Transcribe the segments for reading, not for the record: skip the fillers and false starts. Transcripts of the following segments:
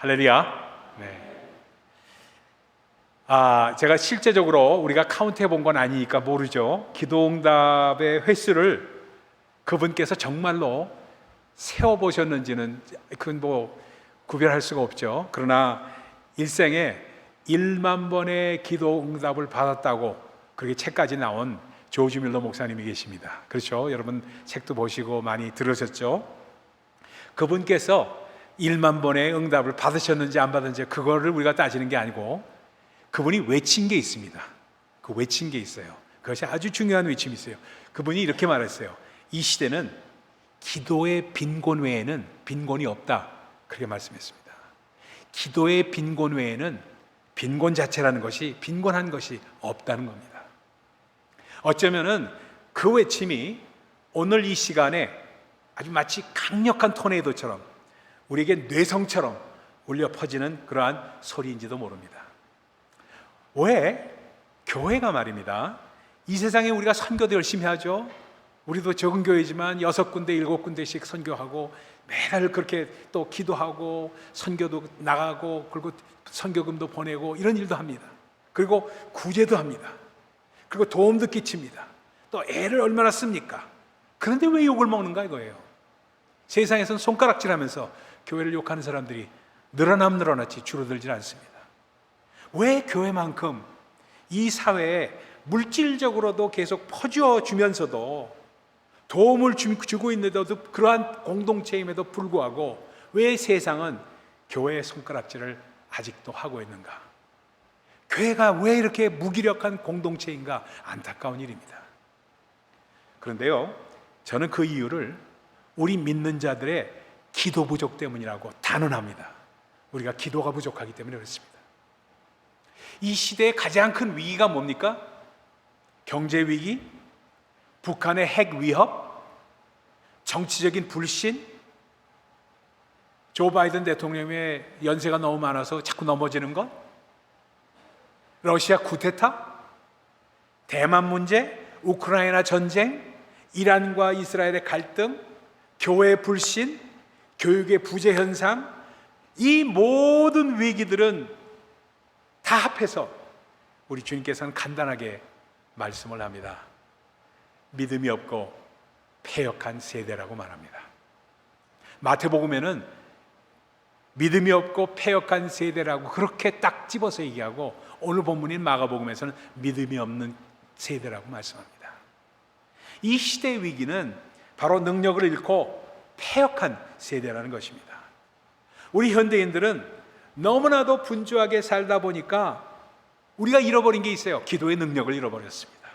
할렐루야. 네. 제가 실제적으로 우리가 카운트해 본 건 아니니까 모르죠. 기도응답의 횟수를 그분께서 정말로 세워보셨는지는 그건 구별할 수가 없죠. 그러나 일생에 1만 번의 기도응답을 받았다고 그렇게 책까지 나온 조지 밀러 목사님이 계십니다. 그렇죠? 여러분 책도 보시고 많이 들으셨죠? 그분께서 1만 번의 응답을 받으셨는지 안 받았는지 그거를 우리가 따지는 게 아니고 그분이 외친 게 있습니다. 그 외친 게 있어요. 그것이 아주 중요한 외침이 있어요. 그분이 이렇게 말했어요. 이 시대는 기도의 빈곤 외에는 빈곤이 없다. 그렇게 말씀했습니다. 기도의 빈곤 외에는 빈곤 자체라는 것이 빈곤한 것이 없다는 겁니다. 어쩌면은 그 외침이 오늘 이 시간에 아주 마치 강력한 토네이도처럼 우리에게 뇌성처럼 울려 퍼지는 그러한 소리인지도 모릅니다. 왜? 교회가 말입니다. 이 세상에 우리가 선교도 열심히 하죠. 우리도 적은 교회지만 6군데, 7군데씩 선교하고 매달 그렇게 또 기도하고 선교도 나가고 그리고 선교금도 보내고 이런 일도 합니다. 그리고 구제도 합니다. 그리고 도움도 끼칩니다. 또 애를 얼마나 씁니까? 그런데 왜 욕을 먹는가 이거예요. 세상에서는 손가락질하면서 교회를 욕하는 사람들이 늘어났지 줄어들질 않습니다. 왜 교회만큼 이 사회에 물질적으로도 계속 퍼주어 주면서도 도움을 주고 있는데도 그러한 공동체임에도 불구하고 왜 세상은 교회의 손가락질을 아직도 하고 있는가? 교회가 왜 이렇게 무기력한 공동체인가? 안타까운 일입니다. 그런데요, 저는 그 이유를 우리 믿는 자들의 기도 부족 때문이라고 단언합니다. 우리가 기도가 부족하기 때문에 그렇습니다. 이 시대의 가장 큰 위기가 뭡니까? 경제 위기, 북한의 핵 위협, 정치적인 불신, 조 바이든 대통령의 연세가 너무 많아서 자꾸 넘어지는 것, 러시아 쿠데타, 대만 문제, 우크라이나 전쟁, 이란과 이스라엘의 갈등, 교회 불신, 교육의 부재 현상, 이 모든 위기들은 다 합해서 우리 주님께서는 간단하게 말씀을 합니다. 믿음이 없고 패역한 세대라고 말합니다. 마태복음에는 믿음이 없고 패역한 세대라고 그렇게 딱 집어서 얘기하고 오늘 본문인 마가복음에서는 믿음이 없는 세대라고 말씀합니다. 이 시대의 위기는 바로 능력을 잃고 패역한 세대라는 것입니다. 우리 현대인들은 너무나도 분주하게 살다 보니까 우리가 잃어버린 게 있어요. 기도의 능력을 잃어버렸습니다.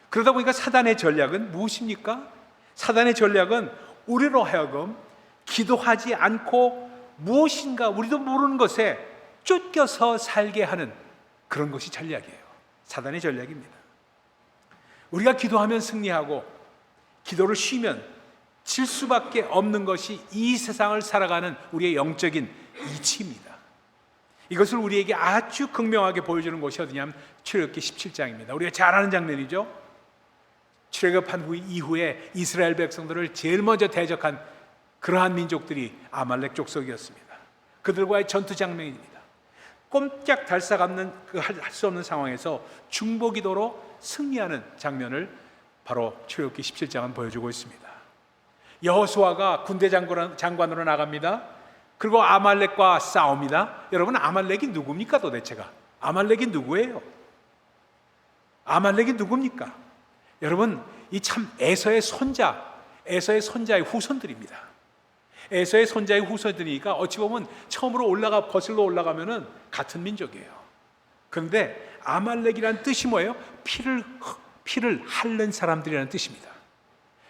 그러다 보니까 사단의 전략은 무엇입니까? 사단의 전략은 우리로 하여금 기도하지 않고 무엇인가 우리도 모르는 것에 쫓겨서 살게 하는 그런 것이 전략이에요. 사단의 전략입니다. 우리가 기도하면 승리하고 기도를 쉬면 질 수밖에 없는 것이 이 세상을 살아가는 우리의 영적인 이치입니다. 이것을 우리에게 아주 극명하게 보여주는 곳이 어디냐면 출애굽기 17장입니다. 우리가 잘 아는 장면이죠. 출애굽한 이후에 이스라엘 백성들을 제일 먼저 대적한 그러한 민족들이 아말렉 족속이었습니다. 그들과의 전투 장면입니다. 꼼짝 달싹 없는 할 수 없는 상황에서 중보기도로 승리하는 장면을 바로 출애굽기 17장은 보여주고 있습니다. 여호수아가 군대 장관으로 나갑니다. 그리고 아말렉과 싸웁니다. 여러분, 아말렉이 누굽니까 도대체가? 아말렉이 누구예요? 아말렉이 누굽니까? 여러분, 이 참 에서의 손자의 후손들입니다. 에서의 손자의 후손들이니까 어찌 보면 처음으로 거슬러 올라가면은 같은 민족이에요. 그런데 아말렉이라는 뜻이 뭐예요? 피를 핥는 사람들이라는 뜻입니다.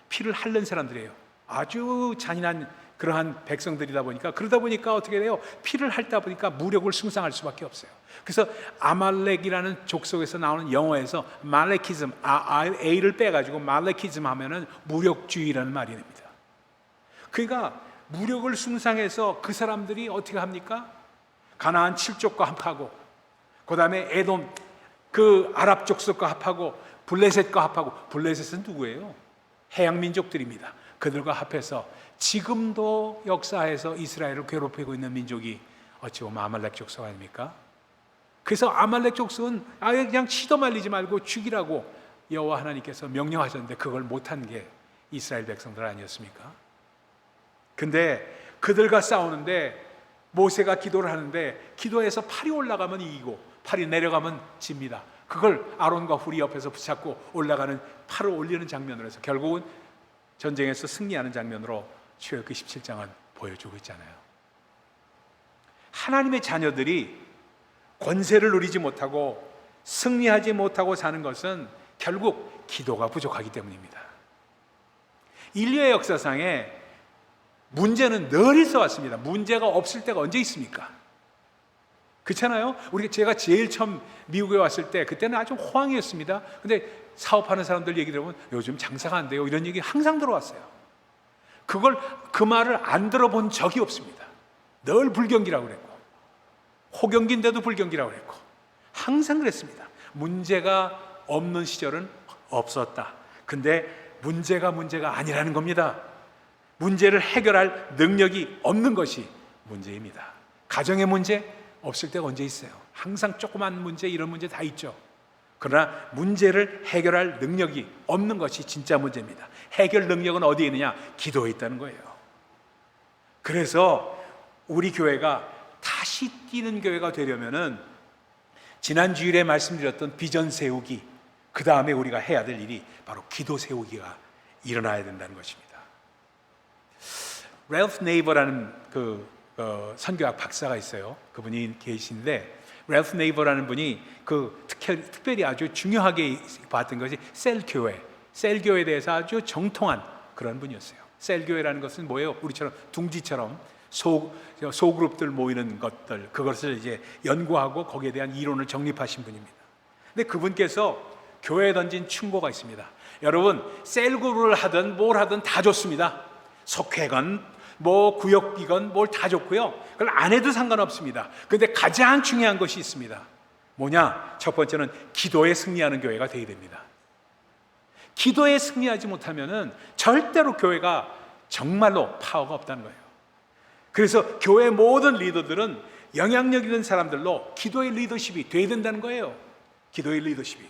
피를 핥는 사람들이에요. 아주 잔인한 그러한 백성들이다 보니까 그러다 보니까 어떻게 돼요? 피를 핥다 보니까 무력을 숭상할 수밖에 없어요. 그래서 아말렉이라는 족속에서 나오는 영어에서 말레키즘, A를 빼가지고 말레키즘 하면은 무력주의라는 말이 됩니다. 그러니까 무력을 숭상해서 그 사람들이 어떻게 합니까? 가나안 7족과 합하고 그 다음에 에돔 그 아랍 족속과 합하고 블레셋과 합하고, 블레셋은 누구예요? 해양 민족들입니다. 그들과 합해서 지금도 역사에서 이스라엘을 괴롭히고 있는 민족이 어찌 보면 아말렉 족속 아닙니까? 그래서 아말렉 족속은 아예 그냥 치도 말리지 말고 죽이라고 여호와 하나님께서 명령하셨는데 그걸 못한 게 이스라엘 백성들 아니었습니까? 근데 그들과 싸우는데 모세가 기도를 하는데 기도해서 팔이 올라가면 이기고 팔이 내려가면 집니다. 그걸 아론과 훌이 옆에서 붙잡고 올라가는 팔을 올리는 장면으로 해서 결국은 전쟁에서 승리하는 장면으로 출애굽기 17장은 보여주고 있잖아요. 하나님의 자녀들이 권세를 누리지 못하고 승리하지 못하고 사는 것은 결국 기도가 부족하기 때문입니다. 인류의 역사상에 문제는 늘 있어 왔습니다. 문제가 없을 때가 언제 있습니까? 그렇잖아요. 제가 제일 처음 미국에 왔을 때 그때는 아주 호황이었습니다. 근데 사업하는 사람들 얘기 들어보면 요즘 장사가 안 돼요, 이런 얘기 항상 들어왔어요. 그 말을 안 들어본 적이 없습니다. 늘 불경기라고 그랬고 호경기인데도 불경기라고 그랬고 항상 그랬습니다. 문제가 없는 시절은 없었다. 근데 문제가 아니라는 겁니다. 문제를 해결할 능력이 없는 것이 문제입니다. 가정의 문제 없을 때가 언제 있어요? 항상 조그만 문제, 이런 문제 다 있죠. 그러나 문제를 해결할 능력이 없는 것이 진짜 문제입니다. 해결 능력은 어디에 있느냐? 기도에 있다는 거예요. 그래서 우리 교회가 다시 뛰는 교회가 되려면은 지난 주일에 말씀드렸던 비전 세우기, 그 다음에 우리가 해야 될 일이 바로 기도 세우기가 일어나야 된다는 것입니다. 랠프 네이버라는 선교학 박사가 있어요. 그분이 계신데 랠프 네이버라는 분이 특별히 아주 중요하게 봤던 것이 셀교회에 대해서 아주 정통한 그런 분이었어요. 셀교회라는 것은 뭐예요? 우리처럼 둥지처럼 소그룹들 모이는 것들, 그것을 이제 연구하고 거기에 대한 이론을 정립하신 분입니다. 근데 그분께서 교회에 던진 충고가 있습니다. 여러분, 셀그룹을 하든 뭘 하든 다 좋습니다. 속회건 구역이건 뭘 다 좋고요. 그걸 안 해도 상관없습니다. 근데 가장 중요한 것이 있습니다. 뭐냐? 첫 번째는 기도에 승리하는 교회가 되어야 됩니다. 기도에 승리하지 못하면은 절대로 교회가 정말로 파워가 없다는 거예요. 그래서 교회 모든 리더들은 영향력 있는 사람들로 기도의 리더십이 돼야 된다는 거예요. 기도의 리더십이.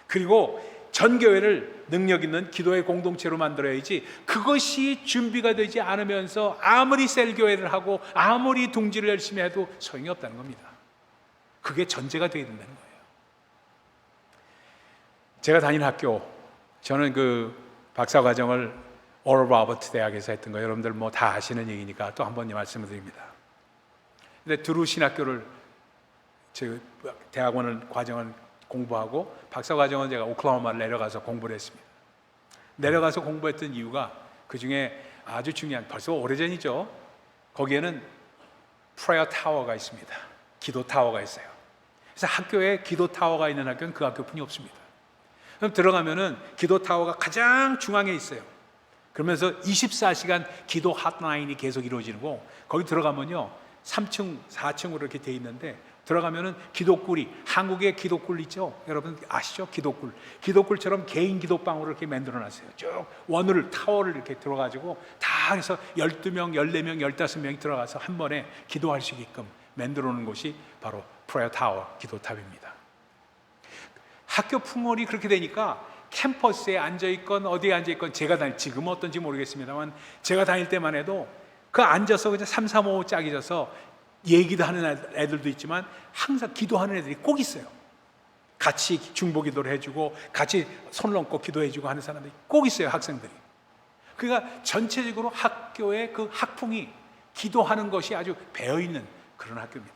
그리고 전 교회를 능력 있는 기도의 공동체로 만들어야지, 그것이 준비가 되지 않으면서 아무리 셀교회를 하고 아무리 둥지를 열심히 해도 소용이 없다는 겁니다. 그게 전제가 되어야 된다는 거예요. 제가 다닌 학교, 저는 박사과정을 오럴 로버트 대학에서 했던 거 여러분들 다 아시는 얘기니까 또 한 번 말씀을 드립니다. 근데 드루 신학교를 대학원을 과정을 공부하고 박사과정은 제가 오클라호마를 내려가서 공부를 했습니다. 내려가서 공부했던 이유가 그중에 아주 중요한, 벌써 오래전이죠. 거기에는 프레어 타워가 있습니다. 기도 타워가 있어요. 그래서 학교에 기도 타워가 있는 학교는 그 학교뿐이 없습니다. 그럼 들어가면은 기도 타워가 가장 중앙에 있어요. 그러면서 24시간 기도 핫라인이 계속 이루어지고, 거기 들어가면요 3층, 4층으로 이렇게 돼 있는데 들어가면은 기도굴이, 한국의 기도굴 있죠? 여러분 아시죠? 기도굴처럼 개인 기도방으로 이렇게 만들어 놨어요. 쭉 원을, 타워를 이렇게 들어가지고 다 해서 12명, 14명, 15명이 들어가서 한 번에 기도할 수 있게끔 만들어 놓은 곳이 바로 프레어 타워, 기도탑입니다. 학교 풍월이 그렇게 되니까 캠퍼스에 앉아있건 어디에 앉아있건, 지금은 어떤지 모르겠습니다만 제가 다닐 때만 해도 앉아서 그냥 3, 4, 5 짝이 져서 얘기도 하는 애들도 있지만 항상 기도하는 애들이 꼭 있어요. 같이 중보기도를 해주고 같이 손을 얹고 기도해주고 하는 사람들이 꼭 있어요, 학생들이. 그러니까 전체적으로 학교의 그 학풍이 기도하는 것이 아주 배어있는 그런 학교입니다.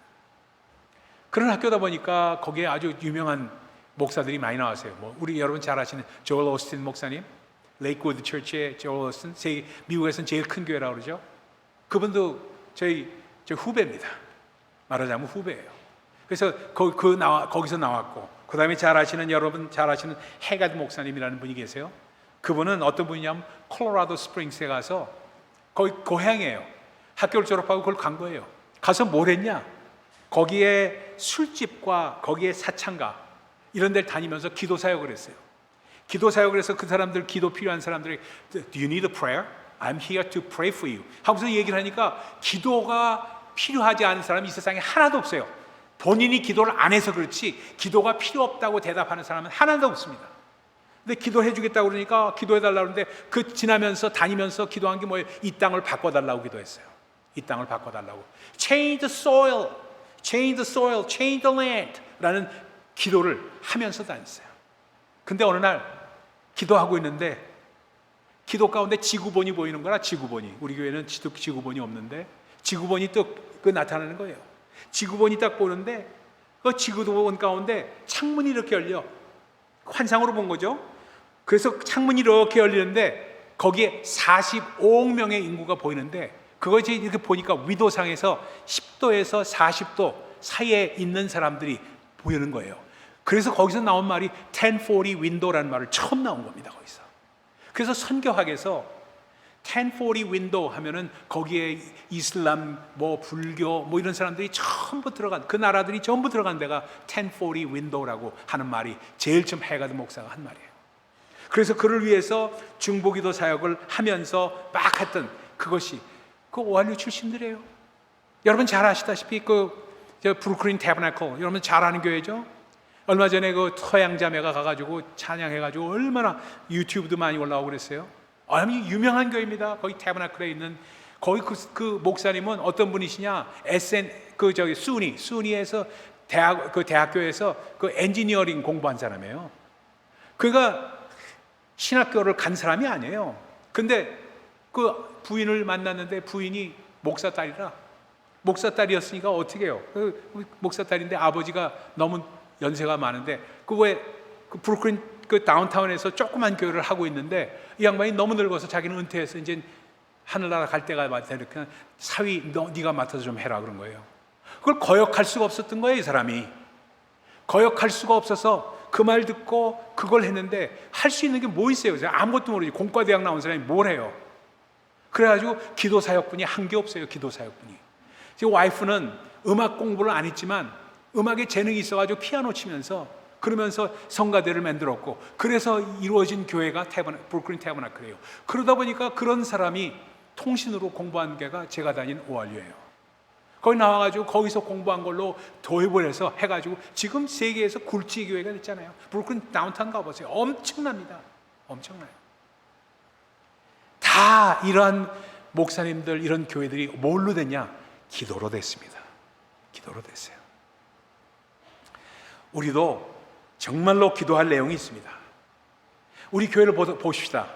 그런 학교다 보니까 거기에 아주 유명한 목사들이 많이 나왔어요. 우리 여러분 잘 아시는 조엘 오스틴 목사님, 레이크우드 처치의 조엘 오스틴, 미국에서는 제일 큰 교회라고 그러죠. 그분도 저희 후배입니다. 말하자면 후배예요. 그래서 거기서 나왔고, 그 다음에 여러분 잘 아시는 해가드 목사님이라는 분이 계세요. 그분은 어떤 분이냐면 콜로라도 스프링스에 가서 거기 고향이에요. 학교를 졸업하고 그걸 간 거예요. 가서 뭘 했냐? 거기에 술집과 거기에 사창가 이런 데를 다니면서 기도 사역을 했어요. 기도 사역을 해서 그 사람들, 기도 필요한 사람들이 Do you need a prayer? I'm here to pray for you 하고서 얘기를 하니까 기도가 필요하지 않은 사람이 이 세상에 하나도 없어요. 본인이 기도를 안 해서 그렇지 기도가 필요 없다고 대답하는 사람은 하나도 없습니다. 근데 기도해 주겠다고 그러니까 기도해 달라고 그러는데 그 지나면서 다니면서 기도한 게 뭐예요? 이 땅을 바꿔달라고 기도했어요. 이 땅을 바꿔달라고. Change the soil, change the soil, change the land 라는 기도를 하면서 다녔어요. 근데 어느 날 기도하고 있는데 기도 가운데 지구본이 보이는 거라. 지구본이, 우리 교회는 지구본이 없는데 지구본이 또 그 나타나는 거예요. 지구본이 딱 보는데 그 지구본 가운데 창문이 이렇게 열려. 환상으로 본 거죠. 그래서 창문이 이렇게 열리는데 거기에 45억 명의 인구가 보이는데 그거 이제 이렇게 보니까 위도상에서 10도에서 40도 사이에 있는 사람들이 보이는 거예요. 그래서 거기서 나온 말이 1040 window라는 말을 처음 나온 겁니다. 거기서. 그래서 선교학에서 1040 window 하면은 거기에 이슬람, 뭐 불교, 뭐 이런 사람들이 전부 들어간, 그 나라들이 전부 들어간 데가 1040 window라고 하는 말이 제일 처음 해가드 목사가 한 말이에요. 그래서 그를 위해서 중보기도 사역을 하면서 막 했던 그것이 그 오한류 출신들이에요. 여러분 잘 아시다시피 브루클린 태버나클, 여러분 잘 아는 교회죠. 얼마 전에 그 서양 자매가 가가지고 찬양해가지고 얼마나 유튜브도 많이 올라오고 그랬어요. 아니 유명한 교회입니다. 거기 태버나클에 있는 거기 그 목사님은 어떤 분이시냐? 수니에서 대학교에서 그 엔지니어링 공부한 사람이에요. 그가 신학교를 간 사람이 아니에요. 근데 그 부인을 만났는데 부인이 목사 딸이라. 목사 딸이었으니까 어떻게 해요? 목사 딸인데 아버지가 너무 연세가 많은데 그 브루클린 그 다운타운에서 조그만 교회를 하고 있는데 이 양반이 너무 늙어서 자기는 은퇴해서 이제 하늘나라 갈 때가 되니까 사위 네가 맡아서 좀 해라 그런 거예요. 그걸 거역할 수가 없었던 거예요. 이 사람이 거역할 수가 없어서 그 말 듣고 그걸 했는데 할 수 있는 게 뭐 있어요? 아무것도 모르지. 공과대학 나온 사람이 뭘 해요? 그래가지고 기도 사역분이 한 게 없어요. 기도 사역분이. 지금 와이프는 음악 공부를 안 했지만 음악에 재능이 있어가지고 피아노 치면서 그러면서 성가대를 만들었고 그래서 이루어진 교회가 브루클린 태버나클이에요. 그러다 보니까 그런 사람이 통신으로 공부한 게가 제가 다닌 오한류예요. 거기 나와가지고 거기서 공부한 걸로 도입을 해서 해가지고 지금 세계에서 굴지 교회가 됐잖아요. 브루클린 다운타운 가보세요. 엄청납니다. 엄청나요. 다 이러한 목사님들 이런 교회들이 뭘로 됐냐? 기도로 됐습니다. 기도로 됐어요. 우리도 정말로 기도할 내용이 있습니다. 우리 교회를 보십시다.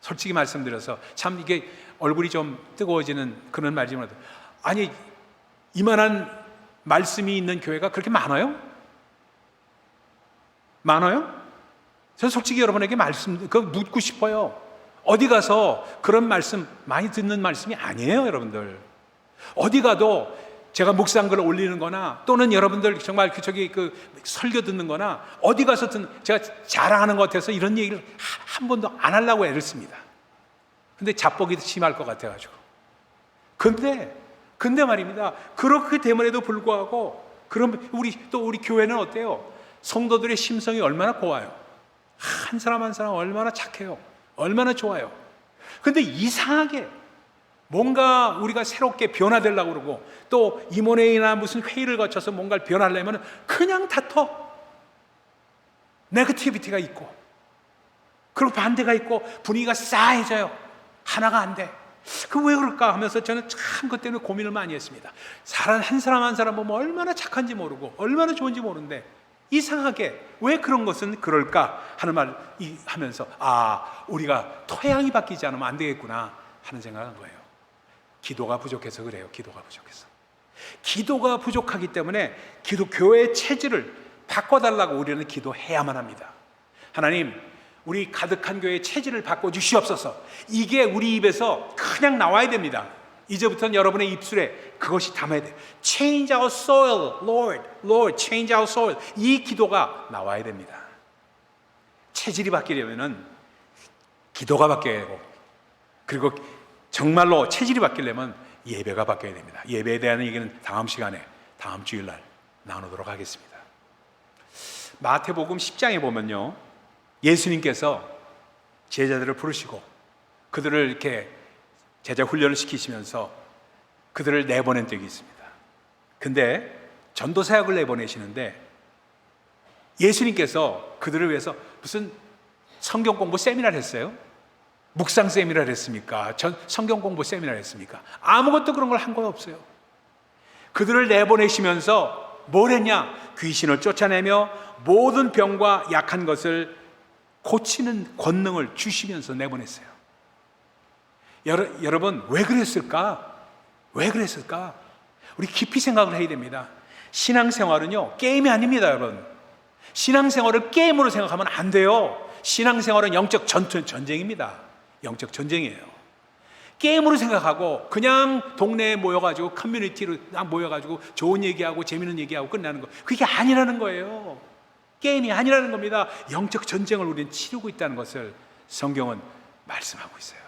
솔직히 말씀드려서 참 이게 얼굴이 좀 뜨거워지는 그런 말이지만 아니 이만한 말씀이 있는 교회가 그렇게 많아요? 많아요? 저는 솔직히 여러분에게 묻고 싶어요. 어디 가서 그런 말씀 많이 듣는 말씀이 아니에요, 여러분들. 어디 가도 제가 묵상글을 올리는 거나 또는 여러분들 정말 그 설교 듣는 거나 어디 가서 제가 자랑하는 것 같아서 이런 얘기를 한 번도 안 하려고 애를 씁니다. 근데 자뻑이 심할 것 같아가지고. 근데 말입니다. 그렇게 됨에도 불구하고 그럼 우리 교회는 어때요? 성도들의 심성이 얼마나 고와요. 한 사람 한 사람 얼마나 착해요. 얼마나 좋아요. 근데 이상하게 뭔가 우리가 새롭게 변화되려고 그러고 또 임원회의나 무슨 회의를 거쳐서 뭔가를 변화하려면 그냥 다퉈. 네거티비티가 있고 그리고 반대가 있고 분위기가 싸해져요. 하나가 안 돼. 왜 그럴까 하면서 저는 참 그때는 고민을 많이 했습니다. 한 사람 한 사람 보면 얼마나 착한지 모르고 얼마나 좋은지 모르는데 이상하게 왜 그런 것은 그럴까 하는 말 하면서 우리가 토양이 바뀌지 않으면 안 되겠구나 하는 생각을 한 거예요. 기도가 부족해서 그래요. 기도가 부족해서. 기도가 부족하기 때문에 교회의 체질을 바꿔달라고 우리는 기도해야만 합니다. 하나님, 우리 가득한 교회의 체질을 바꿔주시옵소서. 이게 우리 입에서 그냥 나와야 됩니다. 이제부터는 여러분의 입술에 그것이 담아야 돼요. Change our soil, Lord, Lord, change our soil. 이 기도가 나와야 됩니다. 체질이 바뀌려면은 기도가 바뀌어야 되고 그리고 정말로 체질이 바뀌려면 예배가 바뀌어야 됩니다. 예배에 대한 얘기는 다음 시간에 다음 주일날 나누도록 하겠습니다. 마태복음 10장에 보면요, 예수님께서 제자들을 부르시고 그들을 이렇게 제자 훈련을 시키시면서 그들을 내보낸 적이 있습니다. 근데 전도 사역을 내보내시는데 예수님께서 그들을 위해서 무슨 성경 공부 세미나를 했어요? 묵상 세미나를 했습니까? 성경 공부 세미나를 했습니까? 아무것도 그런 걸 한 거 없어요. 그들을 내보내시면서 뭘 했냐? 귀신을 쫓아내며 모든 병과 약한 것을 고치는 권능을 주시면서 내보냈어요. 여러분, 왜 그랬을까? 왜 그랬을까? 우리 깊이 생각을 해야 됩니다. 신앙생활은요, 게임이 아닙니다, 여러분. 신앙생활을 게임으로 생각하면 안 돼요. 신앙생활은 영적 전쟁입니다. 영적 전쟁이에요. 게임으로 생각하고 그냥 동네에 모여가지고 커뮤니티로 모여가지고 좋은 얘기하고 재밌는 얘기하고 끝나는 거, 그게 아니라는 거예요. 게임이 아니라는 겁니다. 영적 전쟁을 우리는 치르고 있다는 것을 성경은 말씀하고 있어요.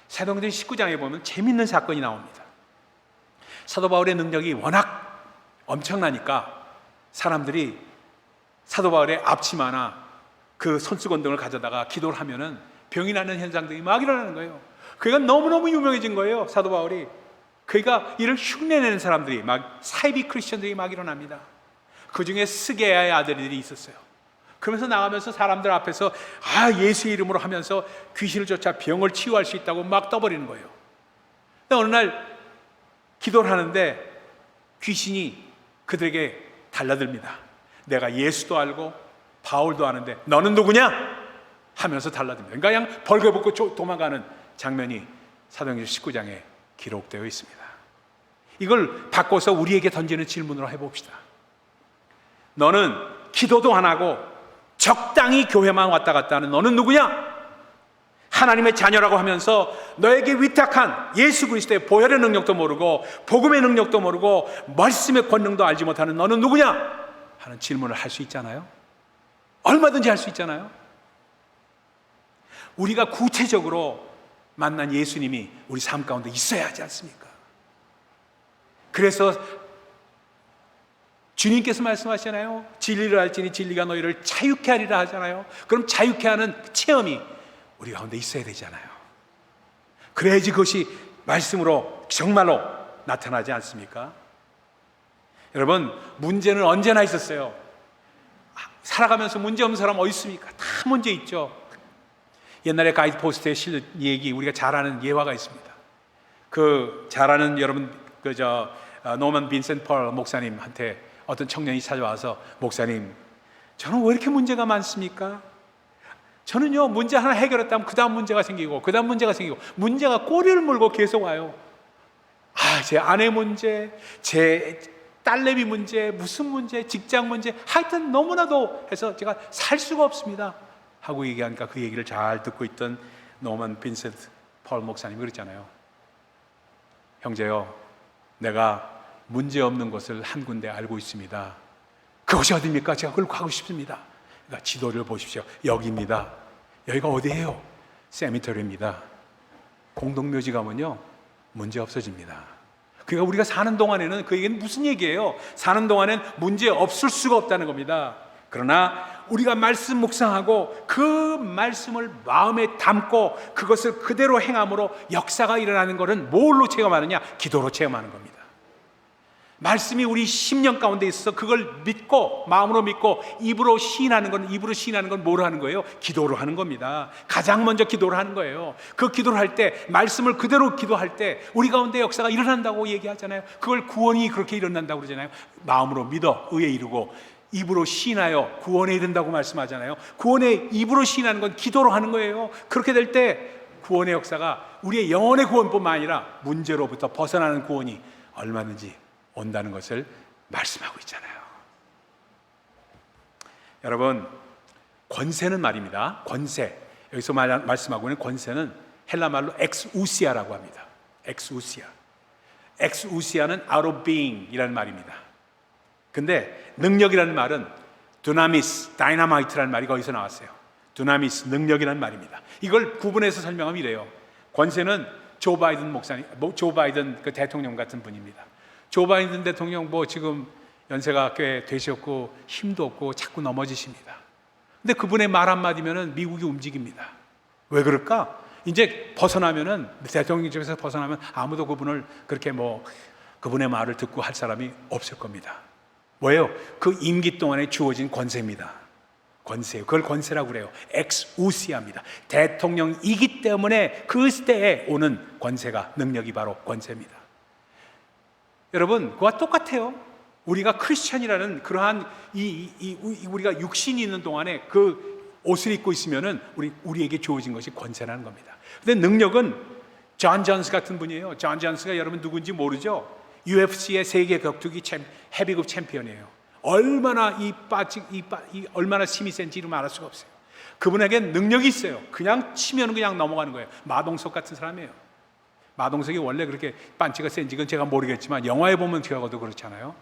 사도행전 19장에 보면 재밌는 사건이 나옵니다. 사도 바울의 능력이 워낙 엄청나니까 사람들이 사도 바울의 앞치마나 그 손수건등을 가져다가 기도를 하면은 병이 나는 현상들이 막 일어나는 거예요. 그가 너무너무 유명해진 거예요, 사도 바울이. 그가 이를 흉내내는 사람들이 막, 사이비 크리스천들이 막 일어납니다. 그 중에 스게야의 아들들이 있었어요. 그러면서 나가면서 사람들 앞에서 예수 이름으로 하면서 귀신을 쫓아 병을 치유할 수 있다고 막 떠버리는 거예요. 어느 날 기도를 하는데 귀신이 그들에게 달라듭니다. 내가 예수도 알고 바울도 아는데 너는 누구냐? 하면서 달라듭니다. 그러니까 그냥 벌거벗고 도망가는 장면이 사도행전 19장에 기록되어 있습니다. 이걸 바꿔서 우리에게 던지는 질문으로 해봅시다. 너는 기도도 안 하고 적당히 교회만 왔다 갔다 하는 너는 누구냐? 하나님의 자녀라고 하면서 너에게 위탁한 예수 그리스도의 보혈의 능력도 모르고 복음의 능력도 모르고 말씀의 권능도 알지 못하는 너는 누구냐? 하는 질문을 할 수 있잖아요. 얼마든지 할 수 있잖아요. 우리가 구체적으로 만난 예수님이 우리 삶 가운데 있어야 하지 않습니까? 그래서 주님께서 말씀하시잖아요. 진리를 알지니 진리가 너희를 자유케 하리라 하잖아요. 그럼 자유케 하는 체험이 우리 가운데 있어야 되잖아요. 그래야지 그것이 말씀으로 정말로 나타나지 않습니까? 여러분, 문제는 언제나 있었어요. 살아가면서 문제 없는 사람 어디 있습니까? 다 문제 있죠. 옛날에 가이드포스트에 실린 얘기, 우리가 잘 아는 예화가 있습니다. 그 잘 아는 여러분, 노먼 빈센트 펄 목사님한테 어떤 청년이 찾아와서, 목사님, 저는 왜 이렇게 문제가 많습니까? 저는요, 문제 하나 해결했다면 그 다음 문제가 생기고 그 다음 문제가 생기고 문제가 꼬리를 물고 계속 와요. 제 아내 문제, 제 딸내미 문제, 무슨 문제, 직장 문제, 하여튼 너무나도 해서 제가 살 수가 없습니다 하고 얘기하니까 그 얘기를 잘 듣고 있던 노먼 빈센트 펄 목사님이 그랬잖아요. 형제요, 내가 문제 없는 곳을 한 군데 알고 있습니다. 그것이 어디입니까? 제가 그걸 가고 싶습니다. 그러니까 지도를 보십시오. 여기입니다. 여기가 어디예요? 세미터리입니다. 공동묘지 가면요, 문제 없어집니다. 그러니까 우리가 사는 동안에는, 그 얘기는 무슨 얘기예요? 사는 동안엔 문제 없을 수가 없다는 겁니다. 그러나 우리가 말씀 묵상하고 그 말씀을 마음에 담고 그것을 그대로 행함으로 역사가 일어나는 것은 뭘로 체험하느냐? 기도로 체험하는 겁니다. 말씀이 우리 심령 가운데 있어서 그걸 믿고, 마음으로 믿고 입으로 시인하는 건 뭐로 하는 거예요? 기도로 하는 겁니다. 가장 먼저 기도를 하는 거예요. 그 기도를 할 때, 말씀을 그대로 기도할 때 우리 가운데 역사가 일어난다고 얘기하잖아요. 그걸 구원이 그렇게 일어난다고 그러잖아요. 마음으로 믿어 의에 이르고 입으로 시인하여 구원에 이른다고 말씀하잖아요. 구원에 입으로 시인하는 건 기도로 하는 거예요. 그렇게 될 때 구원의 역사가 우리의 영혼의 구원뿐만 아니라 문제로부터 벗어나는 구원이 얼마든지 온다는 것을 말씀하고 있잖아요. 여러분, 권세는 말입니다. 권세, 여기서 말씀하고 있는 권세는 헬라 말로 엑스우시아라고 합니다. 엑스우시아. 엑스우시아는 out of being 이라는 말입니다. 근데 능력이라는 말은 두나미스, 다이나마이트라는 말이 거기서 나왔어요. 두나미스, 능력이라는 말입니다. 이걸 구분해서 설명하면 이래요. 권세는 조 바이든 목사님, 조 바이든 그 대통령 같은 분입니다. 조 바이든 대통령 지금 연세가 꽤 되셨고 힘도 없고 자꾸 넘어지십니다. 근데 그분의 말 한마디면은 미국이 움직입니다. 왜 그럴까? 이제 벗어나면은, 대통령직에서 벗어나면 아무도 그분을 그렇게 그분의 말을 듣고 할 사람이 없을 겁니다. 뭐예요? 그 임기 동안에 주어진 권세입니다. 권세요. 그걸 권세라고 그래요. 엑스우시아입니다. 대통령이기 때문에 그 때에 오는 권세가, 능력이 바로 권세입니다. 여러분, 그와 똑같아요. 우리가 크리스찬이라는 그러한 우리가 육신이 있는 동안에 그 옷을 입고 있으면은 우리에게 주어진 것이 권세라는 겁니다. 근데 능력은 존 존스 같은 분이에요. 존 존스가 여러분 누군지 모르죠? UFC의 세계 격투기 헤비급 챔피언이에요. 얼마나 얼마나 힘이 센지 말할 수가 없어요. 그분에겐 능력이 있어요. 그냥 치면 그냥 넘어가는 거예요. 마동석 같은 사람이에요. 마동석이 원래 그렇게 빤치가 센지는 제가 모르겠지만 영화에 보면 기억하도 그렇잖아요.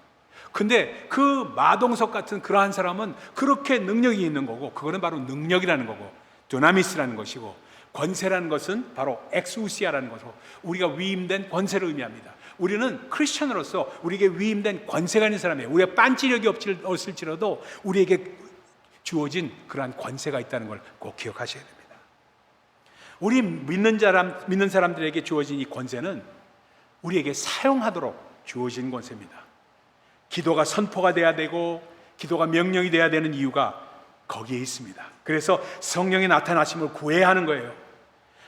근데 그 마동석 같은 그러한 사람은 그렇게 능력이 있는 거고, 그거는 바로 능력이라는 거고, 두나미스라는 것이고, 권세라는 것은 바로 엑스우시아라는 것으로 우리가 위임된 권세를 의미합니다. 우리는 크리스천으로서 우리에게 위임된 권세가 있는 사람이에요. 우리가 빤지력이 없을지라도 우리에게 주어진 그러한 권세가 있다는 걸 꼭 기억하셔야 됩니다. 우리 믿는 사람들에게 주어진 이 권세는 우리에게 사용하도록 주어진 권세입니다. 기도가 선포가 돼야 되고 기도가 명령이 돼야 되는 이유가 거기에 있습니다. 그래서 성령의 나타나심을 구해야 하는 거예요.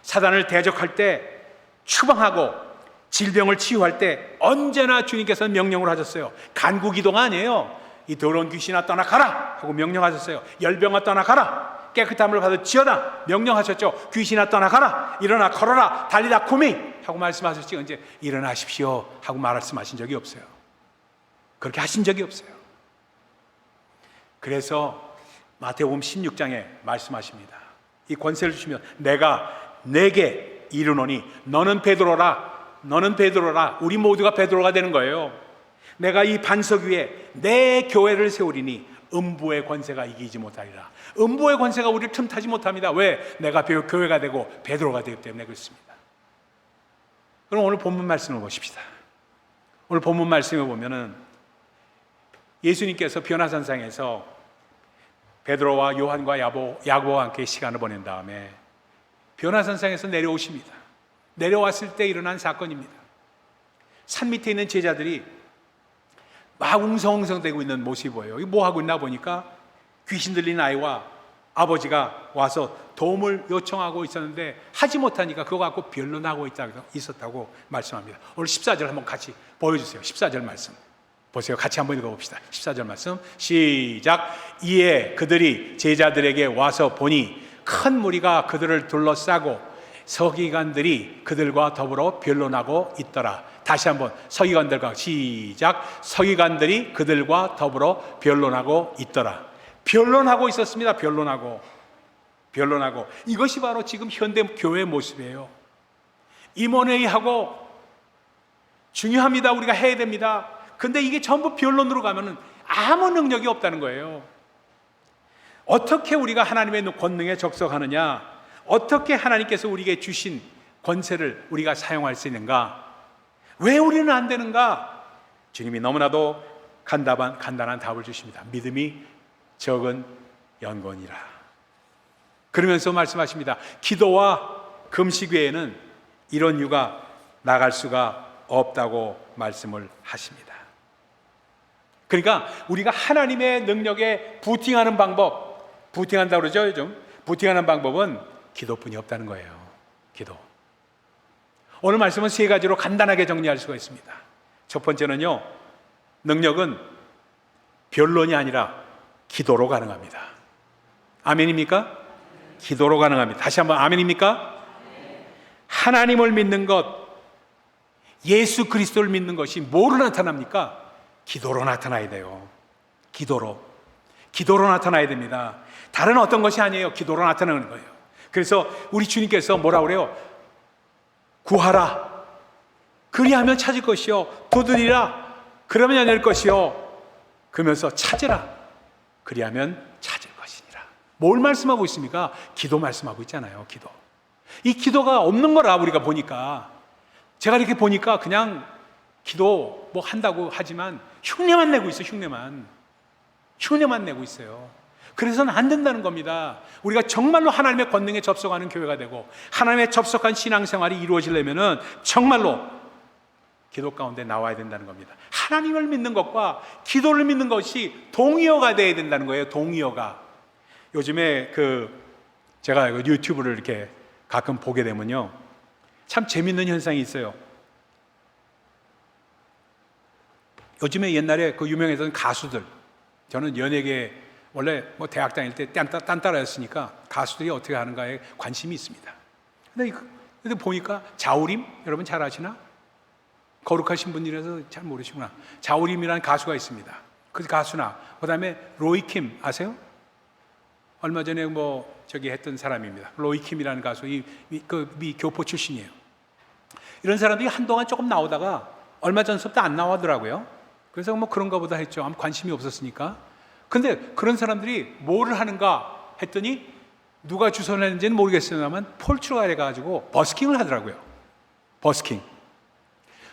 사단을 대적할 때, 추방하고 질병을 치유할 때 언제나 주님께서는 명령을 하셨어요. 간구기도가 아니에요. 이 더러운 귀신아 떠나가라 하고 명령하셨어요. 열병아 떠나가라, 깨끗함을 받아 지어다 명령하셨죠. 귀신아 떠나가라, 일어나 걸어라, 달리라 쿠미 하고 말씀하셨지, 언제 일어나십시오 하고 말씀하신 적이 없어요. 그렇게 하신 적이 없어요. 그래서 마태복음 16장에 말씀하십니다. 이 권세를 주시면 내가 내게 이르노니 너는 베드로라, 너는 베드로라. 우리 모두가 베드로가 되는 거예요. 내가 이 반석 위에 내 교회를 세우리니 음부의 권세가 이기지 못하리라. 음부의 권세가 우리를 틈타지 못합니다. 왜? 내가 교회가 되고 베드로가 되기 때문에 그렇습니다. 그럼 오늘 본문 말씀을 보십시다. 오늘 본문 말씀을 보면은 예수님께서 변화산상에서 베드로와 요한과 야고보와 함께 시간을 보낸 다음에 변화산상에서 내려오십니다. 내려왔을 때 일어난 사건입니다. 산 밑에 있는 제자들이 막 웅성웅성대고 있는 모습이 보여요. 뭐 하고 있나 보니까 귀신 들린 아이와 아버지가 와서 도움을 요청하고 있었는데 하지 못하니까 그거 갖고 변론하고 있었다고 말씀합니다. 오늘 14절 한번 같이 보여주세요. 14절 말씀 보세요. 같이 한번 읽어봅시다. 14절 말씀 시작. 이에 그들이 제자들에게 와서 보니 큰 무리가 그들을 둘러싸고 서기관들이 그들과 더불어 변론하고 있더라. 다시 한번 서기관들과 시작. 서기관들이 그들과 더불어 변론하고 있더라. 변론하고 있었습니다. 변론하고 이것이 바로 지금 현대 교회의 모습이에요. 임원회의하고 중요합니다. 우리가 해야 됩니다. 근데 이게 전부 변론으로 가면은 아무 능력이 없다는 거예요. 어떻게 우리가 하나님의 권능에 적석하느냐, 어떻게 하나님께서 우리에게 주신 권세를 우리가 사용할 수 있는가, 왜 우리는 안 되는가? 주님이 너무나도 간단한 답을 주십니다. 믿음이 적은 연건이라. 그러면서 말씀하십니다. 기도와 금식 외에는 이런 유가 나갈 수가 없다고 말씀을 하십니다. 그러니까 우리가 하나님의 능력에 부팅하는 방법, 부팅한다고 그러죠 요즘. 부팅하는 방법은 기도뿐이 없다는 거예요. 기도. 오늘 말씀은 세 가지로 간단하게 정리할 수가 있습니다. 첫 번째는요, 능력은 변론이 아니라 기도로 가능합니다. 아멘입니까? 기도로 가능합니다. 다시 한번 아멘입니까? 하나님을 믿는 것, 예수 그리스도를 믿는 것이 뭐로 나타납니까? 기도로 나타나야 돼요. 기도로 나타나야 됩니다. 다른 어떤 것이 아니에요. 기도로 나타나는 거예요. 그래서 우리 주님께서 뭐라 그래요? 구하라, 그리하면 찾을 것이요, 두드리라, 그러면 열릴 것이요, 그러면서 찾으라, 그리하면 찾을 것이니라. 뭘 말씀하고 있습니까? 기도 말씀하고 있잖아요. 기도. 이 기도가 없는 거라. 우리가 보니까, 제가 이렇게 보니까 그냥 기도 뭐 한다고 하지만 흉내만 내고 있어요. 흉내만 내고 있어요. 그래서는 안 된다는 겁니다. 우리가 정말로 하나님의 권능에 접속하는 교회가 되고 하나님의 접속한 신앙생활이 이루어지려면 정말로 기도 가운데 나와야 된다는 겁니다. 하나님을 믿는 것과 기도를 믿는 것이 동의어가 돼야 된다는 거예요. 동의어가. 요즘에 제가 유튜브를 이렇게 가끔 보게 되면요, 참 재밌는 현상이 있어요. 요즘에 옛날에 유명했던 가수들, 저는 연예계 원래 대학 다닐 때 딴따라였으니까 가수들이 어떻게 하는가에 관심이 있습니다. 근데 보니까 자우림, 여러분 잘 아시나? 거룩하신 분이라서 잘 모르시구나. 자우림이라는 가수가 있습니다. 그 가수나 그다음에 로이킴 아세요? 얼마 전에 했던 사람입니다. 로이킴이라는 가수, 미 교포 출신이에요. 이런 사람들이 한동안 조금 나오다가 얼마 전부터 안 나오더라고요. 그래서 그런가 보다 했죠. 아무 관심이 없었으니까. 근데 그런 사람들이 뭐를 하는가 했더니 누가 주선을 했는지는 모르겠습니다만 폴트루가 해가지고 버스킹을 하더라고요. 버스킹.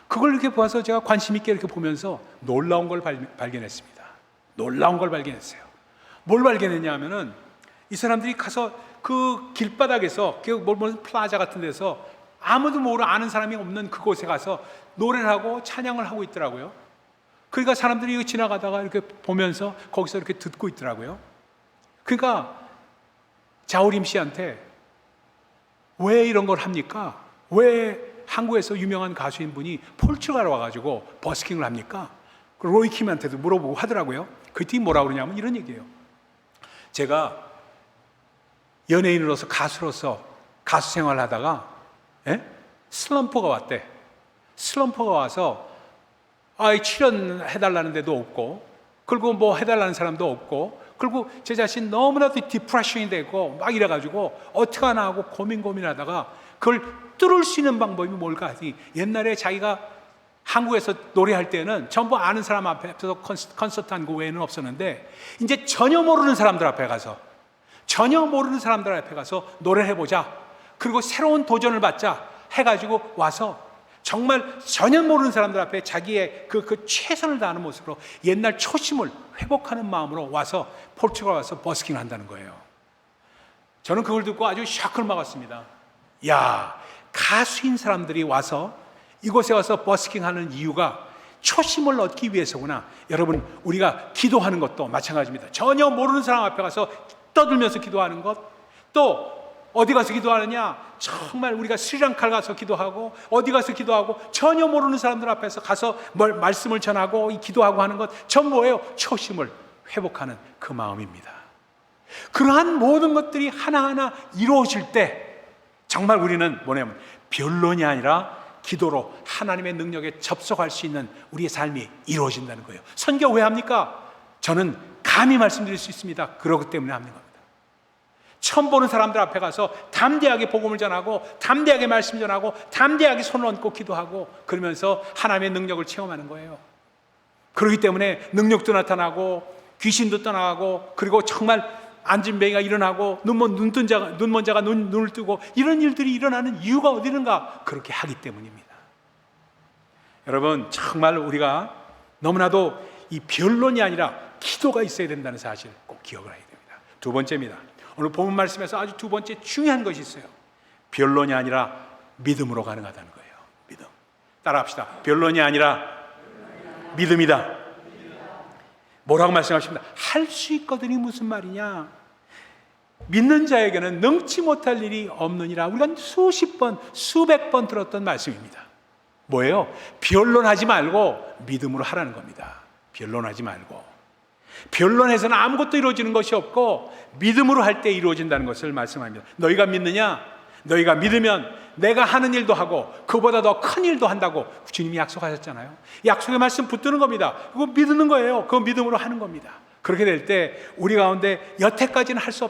그걸 이렇게 보아서 제가 관심 있게 이렇게 보면서 놀라운 걸 발견했습니다. 놀라운 걸 발견했어요. 뭘 발견했냐 하면은 이 사람들이 가서 그 길바닥에서 플라자 같은 데서 아무도 아는 사람이 없는 그곳에 가서 노래를 하고 찬양을 하고 있더라고요. 그러니까 사람들이 지나가다가 이렇게 보면서 거기서 이렇게 듣고 있더라고요. 그러니까 자우림 씨한테 왜 이런 걸 합니까? 왜 한국에서 유명한 가수인 분이 폴트루가로 와가지고 버스킹을 합니까? 로이킴한테도 물어보고 하더라고요. 그때 뭐라고 그러냐면 이런 얘기예요. 제가 연예인으로서 가수로서 가수 생활을 하다가 슬럼프가 왔대. 슬럼프가 와서 출연해달라는 데도 없고, 그리고 해달라는 사람도 없고, 그리고 제 자신 너무나도 디프레션이 되고 막 이래가지고 어떻게 하나 하고 고민하다가 그걸 뚫을 수 있는 방법이 뭘까 하니, 옛날에 자기가 한국에서 노래할 때는 전부 아는 사람 앞에서 콘서트 한 거 외에는 없었는데, 이제 전혀 모르는 사람들 앞에 가서 노래를 해보자, 그리고 새로운 도전을 받자 해가지고 와서 정말 전혀 모르는 사람들 앞에 자기의 그 최선을 다하는 모습으로 옛날 초심을 회복하는 마음으로 와서 폴트루가 와서 버스킹을 한다는 거예요. 저는 그걸 듣고 아주 샤크를 먹었습니다. 야, 가수인 사람들이 와서 이곳에 와서 버스킹하는 이유가 초심을 얻기 위해서구나. 여러분, 우리가 기도하는 것도 마찬가지입니다. 전혀 모르는 사람 앞에 가서 떠들면서 기도하는 것, 또 어디 가서 기도하느냐? 정말 우리가 스리랑카를 가서 기도하고 어디 가서 기도하고 전혀 모르는 사람들 앞에서 가서 말씀을 전하고 기도하고 하는 것 전부 뭐예요? 초심을 회복하는 그 마음입니다. 그러한 모든 것들이 하나하나 이루어질 때 정말 우리는 뭐냐면 변론이 아니라 기도로 하나님의 능력에 접속할 수 있는 우리의 삶이 이루어진다는 거예요. 선교 왜 합니까? 저는 감히 말씀드릴 수 있습니다. 그러기 때문에 하는 겁니다. 처음 보는 사람들 앞에 가서 담대하게 복음을 전하고 담대하게 말씀 전하고 담대하게 손을 얹고 기도하고 그러면서 하나님의 능력을 체험하는 거예요. 그렇기 때문에 능력도 나타나고 귀신도 떠나가고, 그리고 정말 안진뱅이가 일어나고 눈먼 자가 눈을 뜨고, 이런 일들이 일어나는 이유가 어디 있는가? 그렇게 하기 때문입니다. 여러분, 정말 우리가 너무나도 이 변론이 아니라 기도가 있어야 된다는 사실 꼭 기억을 해야 됩니다. 두 번째입니다. 오늘 본문 말씀에서 아주 두 번째 중요한 것이 있어요. 변론이 아니라 믿음으로 가능하다는 거예요. 믿음. 따라합시다. 변론이 아니라 믿음이다. 뭐라고 말씀하십니까? 할 수 있거든이 무슨 말이냐? 믿는 자에게는 능치 못할 일이 없느니라. 우리가 수십 번, 수백 번 들었던 말씀입니다. 뭐예요? 변론하지 말고 믿음으로 하라는 겁니다. 변론하지 말고. 변론해서는 아무것도 이루어지는 것이 없고 믿음으로 할 때 이루어진다는 것을 말씀합니다. 너희가 믿느냐? 너희가 믿으면 내가 하는 일도 하고 그보다 더 큰 일도 한다고 주님이 약속하셨잖아요. 약속의 말씀 붙드는 겁니다. 그거 믿는 거예요. 그거 믿음으로 하는 겁니다. 그렇게 될 때 우리 가운데 여태까지는 할 수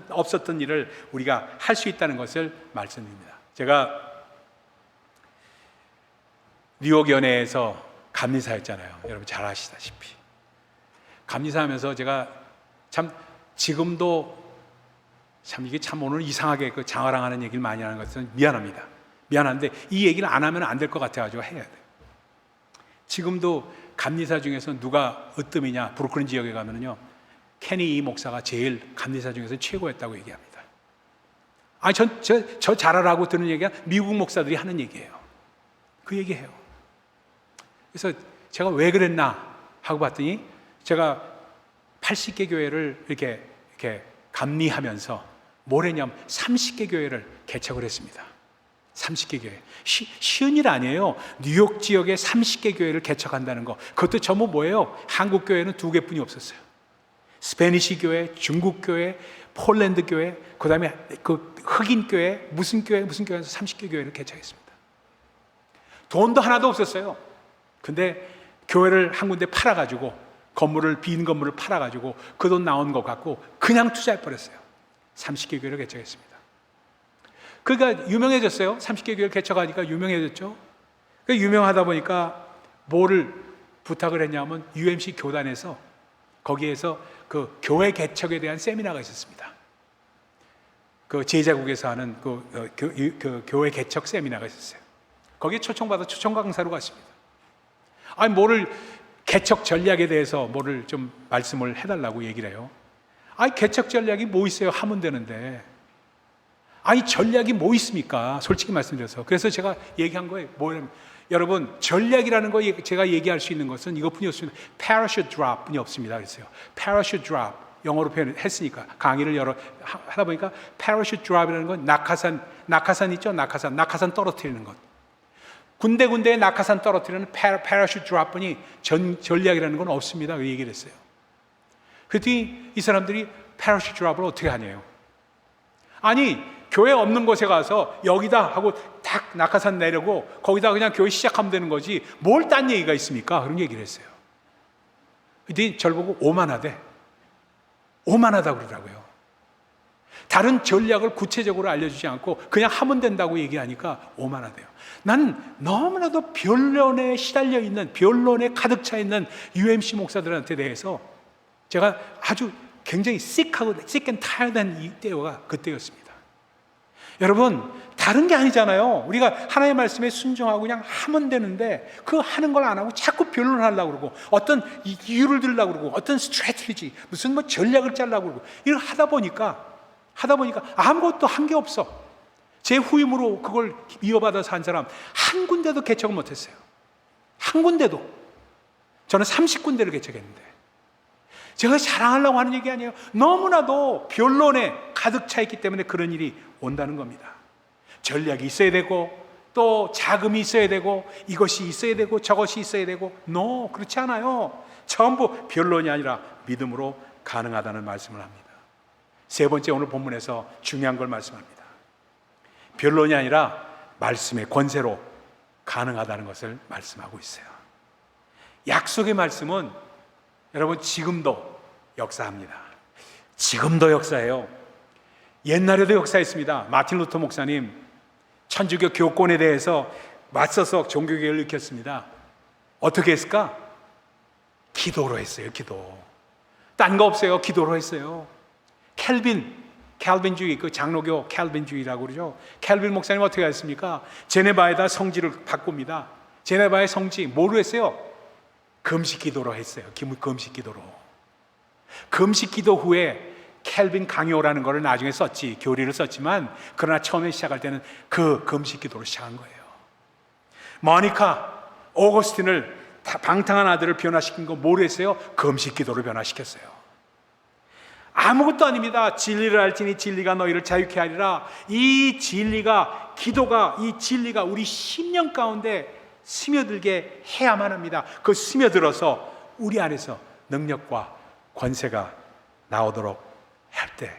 없었던 일을 우리가 할 수 있다는 것을 말씀드립니다. 제가 뉴욕 연회에서 감리사였잖아요. 여러분 잘 아시다시피. 감리사하면서 제가 참 지금도 참 이게 참 오늘 이상하게 그 장화랑하는 얘기를 많이 하는 것은 미안합니다. 미안한데 이 얘기를 안 하면 안 될 것 같아가지고 해야 돼요. 지금도 감리사 중에서 누가 으뜸이냐, 브루클린 지역에 가면요 케니 이 목사가 제일 감리사 중에서 최고였다고 얘기합니다. 아니, 저 잘하라고 듣는 얘기가 미국 목사들이 하는 얘기예요. 그 얘기해요. 그래서 제가 왜 그랬나 하고 봤더니 제가 80개 교회를 이렇게 감리하면서 뭘 했냐면 30개 교회를 개척을 했습니다. 30개 교회. 쉬운 일 아니에요. 뉴욕 지역에 30개 교회를 개척한다는 거. 그것도 전부 뭐예요? 한국 교회는 2개뿐이 없었어요. 스페니시 교회, 중국 교회, 폴란드 교회, 그 다음에 그 흑인 교회, 무슨 교회에서 30개 교회를 개척했습니다. 돈도 하나도 없었어요. 근데 교회를 한 군데 팔아가지고 빈 건물을 팔아가지고 그 돈 나온 거 갖고 그냥 투자해버렸어요. 30개 교회를 개척했습니다. 그러니까 유명해졌어요. 30개 교회를 개척하니까 유명해졌죠. 유명하다 보니까 뭐를 부탁을 했냐면 UMC 교단에서 거기에서 그 교회 개척에 대한 세미나가 있었습니다. 그 제자국에서 하는 그 교회 개척 세미나가 있었어요. 거기에 초청받아 초청 강사로 갔습니다. 아니, 뭐를 개척 전략에 대해서 뭐를 좀 말씀을 해달라고 얘기를 해요. 아니, 개척 전략이 뭐 있어요? 하면 되는데. 아니, 전략이 뭐 있습니까? 솔직히 말씀드려서. 그래서 제가 얘기한 거예요. 뭐냐면, 여러분, 전략이라는 거 제가 얘기할 수 있는 것은 이것뿐이 없습니다. parachute drop 뿐이 없습니다. 그랬어요. parachute drop. 영어로 표현했으니까 강의를 하다 보니까 parachute drop이라는 건 낙하산 있죠? 낙하산 떨어뜨리는 것. 군데군데에 낙하산 떨어뜨리는 parachute drop뿐이 전략이라는 건 없습니다. 그 얘기를 했어요. 그랬더니 이 사람들이 parachute drop을 어떻게 하냐요. 아니, 교회 없는 곳에 가서 여기다 하고 탁 낙하산 내려고 거기다 그냥 교회 시작하면 되는 거지 뭘 딴 얘기가 있습니까? 그런 얘기를 했어요. 그랬더니 저를 보고 오만하다고 그러더라고요. 다른 전략을 구체적으로 알려주지 않고 그냥 하면 된다고 얘기하니까 오만하대요. 난 너무나도 변론에 시달려 있는, 변론에 가득 차 있는 UMC 목사들한테 대해서 제가 아주 굉장히 sick and tired한 이 때가 그때였습니다. 여러분, 다른 게 아니잖아요. 우리가 하나님의 말씀에 순종하고 그냥 하면 되는데 그 하는 걸 안 하고 자꾸 변론하려고 그러고 어떤 이유를 들려고 그러고 어떤 스트래티지, 무슨 뭐 전략을 짜려고 그러고 이걸 하다 보니까 아무것도 한 게 없어. 제 후임으로 그걸 이어받아서 한 사람 한 군데도 개척을 못했어요. 한 군데도. 저는 30군데를 개척했는데 제가 자랑하려고 하는 얘기 아니에요. 너무나도 변론에 가득 차 있기 때문에 그런 일이 온다는 겁니다. 전략이 있어야 되고 또 자금이 있어야 되고 이것이 있어야 되고 저것이 있어야 되고 그렇지 않아요. 전부 변론이 아니라 믿음으로 가능하다는 말씀을 합니다. 세 번째, 오늘 본문에서 중요한 걸 말씀합니다. 변론이 아니라 말씀의 권세로 가능하다는 것을 말씀하고 있어요. 약속의 말씀은 여러분 지금도 역사합니다. 지금도 역사해요. 옛날에도 역사했습니다. 마틴 루터 목사님 천주교 교권에 대해서 맞서서 종교개혁을 일으켰습니다. 어떻게 했을까? 기도로 했어요. 기도. 딴 거 없어요. 기도로 했어요. 캘빈주의, 그 장로교 캘빈주의라고 그러죠. 캘빈 목사님 어떻게 했습니까? 제네바에다 성지를 바꿉니다. 제네바의 성지 뭐로 했어요? 금식 기도로 했어요. 금식 기도로. 금식 기도 후에 캘빈 강요라는 것을 나중에 썼지, 교리를 썼지만 그러나 처음에 시작할 때는 그 금식 기도로 시작한 거예요. 모니카 오거스틴을 방탕한 아들을 변화시킨 거 뭐로 했어요? 금식 기도로 변화시켰어요. 아무것도 아닙니다. 진리를 알지니 진리가 너희를 자유케 하리라. 이 진리가, 기도가, 이 진리가 우리 심령 가운데 스며들게 해야만 합니다. 그 스며들어서 우리 안에서 능력과 권세가 나오도록 할 때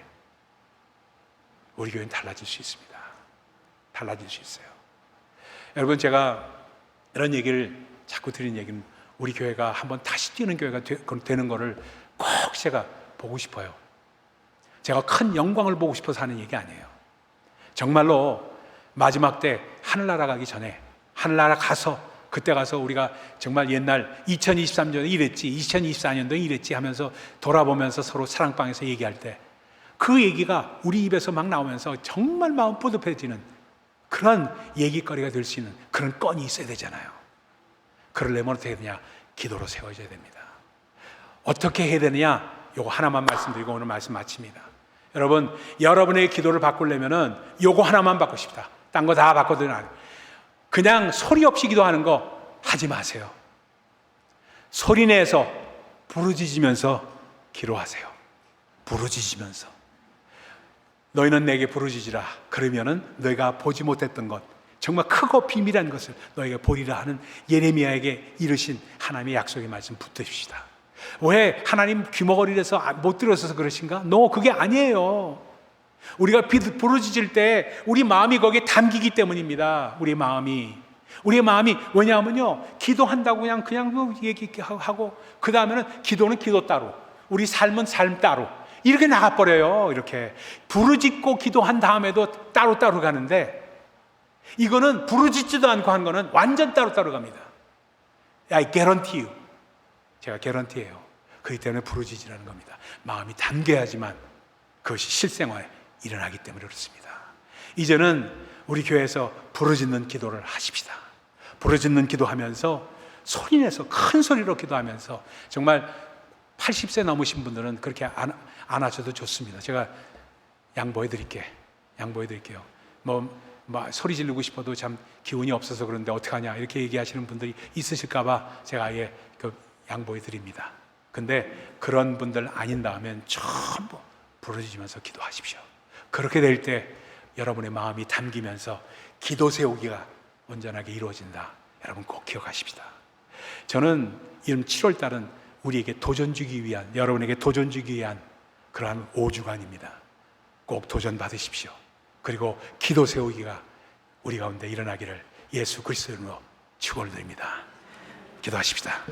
우리 교회는 달라질 수 있습니다. 달라질 수 있어요. 여러분, 제가 이런 얘기를 자꾸 드리는 얘기는 우리 교회가 한번 다시 뛰는 교회가 되는 거를 꼭 제가 보고 싶어요. 제가 큰 영광을 보고 싶어서 하는 얘기 아니에요. 정말로 마지막 때 하늘나라 가기 전에 하늘나라 가서 그때 가서 우리가 정말 옛날 2023년에 이랬지, 2024년도에 이랬지 하면서 돌아보면서 서로 사랑방에서 얘기할 때 그 얘기가 우리 입에서 막 나오면서 정말 마음 뿌듯해지는 그런 얘기거리가 될 수 있는 그런 건이 있어야 되잖아요. 그러려면 어떻게 해야 되냐? 기도로 세워져야 됩니다. 어떻게 해야 되느냐? 요거 하나만 말씀드리고 오늘 말씀 마칩니다. 여러분, 여러분의 기도를 바꾸려면은 요거 하나만 받고 싶다. 딴 거 다 바꿔도 안. 그냥 소리 없이 기도하는 거 하지 마세요. 소리 내서 부르짖으면서 기도하세요. 부르짖으면서. 너희는 내게 부르짖으라. 그러면은 너희가 보지 못했던 것, 정말 크고 비밀한 것을 너희가 보리라 하는 예레미야에게 이르신 하나님의 약속의 말씀 붙드십시다. 왜 하나님 귀머거리라서 못 들어서 그러신가? 그게 아니에요. 우리가 부르짖을 때 우리 마음이 거기에 담기기 때문입니다. 우리 마음이 왜냐하면요, 기도한다고 그냥 얘기하고 그 다음에는 기도는 기도 따로, 우리 삶은 삶 따로 이렇게 나가버려요. 이렇게 부르짖고 기도한 다음에도 따로따로 가는데, 이거는 부르짖지도 않고 한 거는 완전 따로따로 갑니다. I guarantee you. 제가 개런티예요. 그렇기 때문에 부르짖으라는 겁니다. 마음이 담겨야지만 그것이 실생활에 일어나기 때문에 그렇습니다. 이제는 우리 교회에서 부르짖는 기도를 하십시다. 부르짖는 기도하면서 소리내서 큰 소리로 기도하면서, 정말 80세 넘으신 분들은 그렇게 안 하셔도 좋습니다. 제가 양보해 드릴게요. 소리 지르고 싶어도 참 기운이 없어서 그런데 어떡하냐 이렇게 얘기하시는 분들이 있으실까봐 제가 아예 양보해 드립니다. 근데 그런 분들 아닌다면 전부 부르짖으면서 기도하십시오. 그렇게 될 때 여러분의 마음이 담기면서 기도 세우기가 온전하게 이루어진다. 여러분 꼭 기억하십시다. 저는 이런 7월 달은 우리에게 도전 주기 위한, 여러분에게 도전 주기 위한 그러한 5주간입니다. 꼭 도전 받으십시오. 그리고 기도 세우기가 우리 가운데 일어나기를 예수 그리스도로 축원드립니다. 기도하십시다.